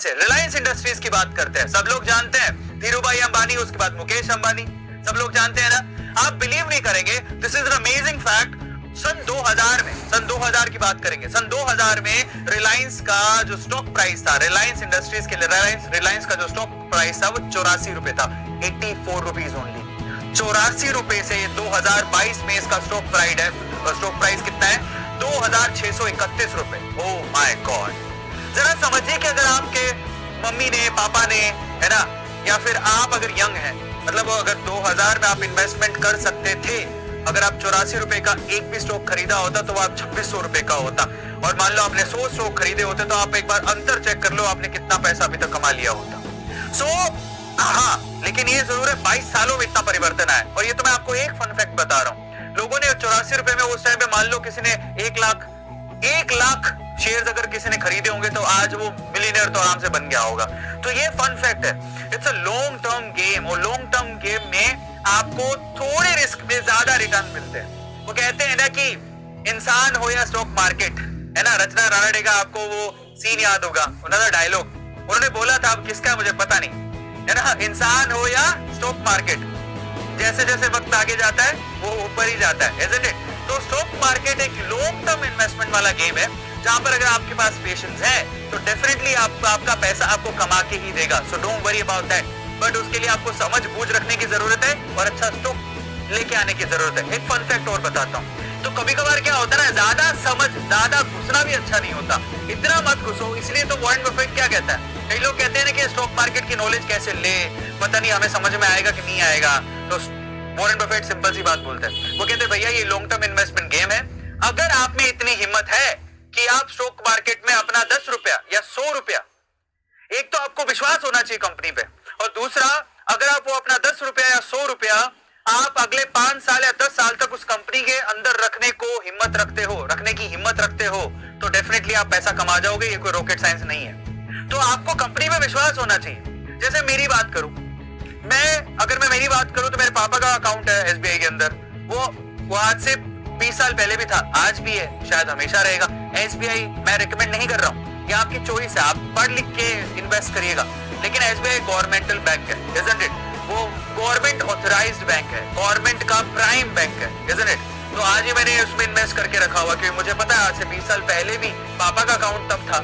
से रिलायंस इंडस्ट्रीज की बात करते हैं। सब लोग जानते हैं धीरूभाई अंबानी, उसके बाद मुकेश अंबानी, सब लोग जानते हैं ना। आप बिलीव नहीं करेंगे, this is an amazing fact. सन 2000 की बात करेंगे। सन 2000 में रिलायंस का जो स्टॉक प्राइस था, रिलायंस इंडस्ट्रीज के रिलायंस का जो स्टॉक प्राइस था वो 84 रुपए था, 84 रुपीज ओनली। 84 रुपए से 2022 में इसका स्टॉक प्राइस कितना है? 2631 रुपए। Oh my God. जरा समझिए कि अगर आपके मम्मी ने, पापा ने, है ना, या फिर आप अगर यंग हैं, मतलब अगर 2000 में आप इन्वेस्टमेंट कर सकते थे, अगर आप 84 रुपए का एक भी स्टॉक खरीदा होता तो आप 2600 रुपए का होता, और मान लो आपने 100 स्टॉक खरीदे होते तो आप एक बार अंतर चेक कर लो, आपने कितना पैसा अभी तक कमा लिया होता। हाँ, लेकिन ये जरूर है 22 सालों में इतना परिवर्तन आया। और ये तो मैं आपको एक फन फैक्ट बता रहा हूँ। लोगों ने 84 रुपए में उस टाइम पे, मान लो किसी ने 1 लाख शेयर्स अगर किसी ने खरीदे होंगे तो आज वो मिलियनर तो आराम से बन गया होगा। तो ये फन फैक्ट है। It's a long term game, और लॉन्ग टर्म गेम में आपको थोड़े रिस्क में ज्यादा रिटर्न मिलते हैं। वो कहते हैं ना कि इंसान हो या स्टॉक मार्केट, है ना, रचना रानडे का आपको वो सीन याद होगा, उन्होंने डायलॉग उन्होंने बोला था, अब किसका मुझे पता नहीं, है ना, इंसान हो या स्टॉक मार्केट, जैसे जैसे वक्त आगे जाता है वो ऊपर ही जाता है, isn't it? तो स्टॉक मार्केट एक लॉन्ग टर्म इन्वेस्टमेंट वाला गेम है, जहां पर अगर आपके पास पेशेंस है तो डेफिनेटली आपका पैसा आपको कमा के ही देगा। So don't worry about that. But उसके लिए आपको समझ बूझ रखने की जरूरत है और अच्छा स्टॉक लेके आने की जरूरत है। एक फन फैक्ट और बताता हूँ। तो कभी कभार क्या होता है ना, ज्यादा घुसना भी अच्छा नहीं होता। इतना मत घुसो। इसलिए तो वॉरेन बफेट क्या कहता है, कई लोग कहते हैं ना कि स्टॉक मार्केट की नॉलेज कैसे ले, पता नहीं हमें समझ में आएगा कि नहीं आएगा। तो वॉरेन बफेट सिंपल सी बात बोलते हैं, वो कहते हैं भैया ये लॉन्ग टर्म इन्वेस्टमेंट गेम है। अगर आप में इतनी हिम्मत है कि आप स्टॉक मार्केट में अपना 10 रुपया या 100 रुपया, एक तो आपको विश्वास होना चाहिए कंपनी पे, और दूसरा अगर आप वो अपना 10 रुपया या 100 रुपया आप अगले 5 साल या 10 साल तक उस कंपनी के अंदर रखने की हिम्मत रखते हो तो डेफिनेटली आप पैसा कमा जाओगे। ये कोई रॉकेट साइंस नहीं है। तो आपको कंपनी में विश्वास होना चाहिए। जैसे मेरी बात करूं, अगर मैं मेरी बात करूं तो मेरे पापा का अकाउंट है एसबीआई के अंदर। वो आज से 20 साल पहले भी था, आज भी है, शायद हमेशा रहेगा। एसबीआई मैं रिकमेंड नहीं कर रहा हूं, ये आपकी चॉइस है, आप पढ़ लिख के इन्वेस्ट करिएगा। लेकिन एसबीआई गवर्नमेंटल बैंक है, isn't it? वो गवर्नमेंट ऑथराइज्ड बैंक है, गवर्नमेंट का प्राइम बैंक है, isn't it? तो आज ही मैंने उसमें इन्वेस्ट करके रखा हुआ, क्योंकि मुझे पता है आज से 20 साल पहले भी पापा का अकाउंट तब था,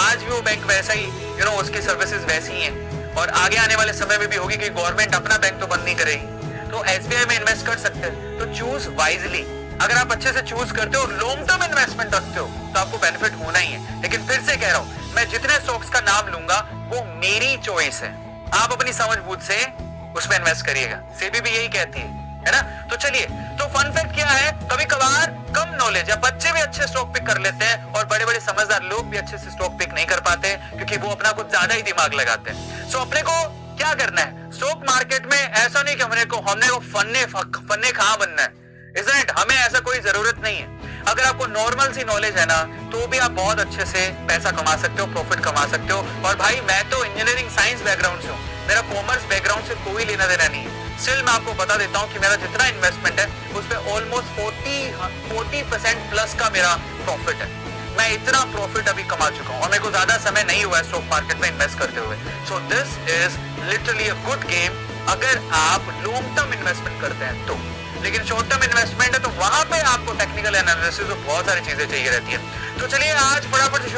आज भी वो बैंक वैसा ही, उसकी सर्विसेज वैसी ही हैं, और आगे आने वाले समय में भी होगी, कि गवर्नमेंट अपना बैंक तो बंद नहीं करेगी। तो एसबीआई में इन्वेस्ट कर सकते हैं। तो चूज वाइजली। अगर आप अच्छे से चूज करते हो, लॉन्ग टर्म इन्वेस्टमेंट रखते हो, तो आपको बेनिफिट होना ही है। लेकिन फिर से कह रहा हूं, मैं जितने स्टॉक्स का नाम लूंगा वो मेरी चॉइस है, आप अपनी समझ बूझ से उसमें इन्वेस्ट करिएगा। सेबी भी यही कहती है ना। तो चलिए, तो फन फैक्ट क्या है, कभी कभार कम नॉलेज या बच्चे भी अच्छे स्टॉक पिक कर लेते हैं, और बड़े बड़े समझदार लोग भी अच्छे से स्टॉक पिक नहीं कर पाते, क्योंकि वो अपना कुछ ज्यादा ही दिमाग लगाते हैं। सो अपने को क्या करना है स्टॉक मार्केट में, ऐसा नहीं कि हमने को फन्ने खा बनना है, isn't it? हमें ऐसा कोई जरूरत नहीं है। अगर आपको नॉर्मल सी नॉलेज है ना, तो भी आप बहुत अच्छे से पैसा कमा सकते हो, प्रॉफिट कमा सकते हो। और भाई मैं तो इंजीनियरिंग साइंस बैकग्राउंड से हूँ, मेरा कॉमर्स बैकग्राउंड से कोई लेना देना नहीं है। स्टिल मैं आपको बता देता हूँ कि मेरा जितना इन्वेस्टमेंट है उसमें ऑलमोस्ट 40% प्लस का मेरा प्रॉफिट है। मैं इतना प्रॉफिट अभी कमा चुका हूँ, और मेरे को ज्यादा समय नहीं हुआ है स्टॉक मार्केट में इन्वेस्ट करते हुए। So this is literally a good game अगर आप लॉन्ग टर्म इन्वेस्टमेंट करते हैं तो। लेकिन शॉर्ट टर्म इन्वेस्टमेंट है तो वहां पे आपको टेक्निकल एनालिसिस और बहुत सारी चीजें चाहिए रहती है। तो चलिए आज फटाफट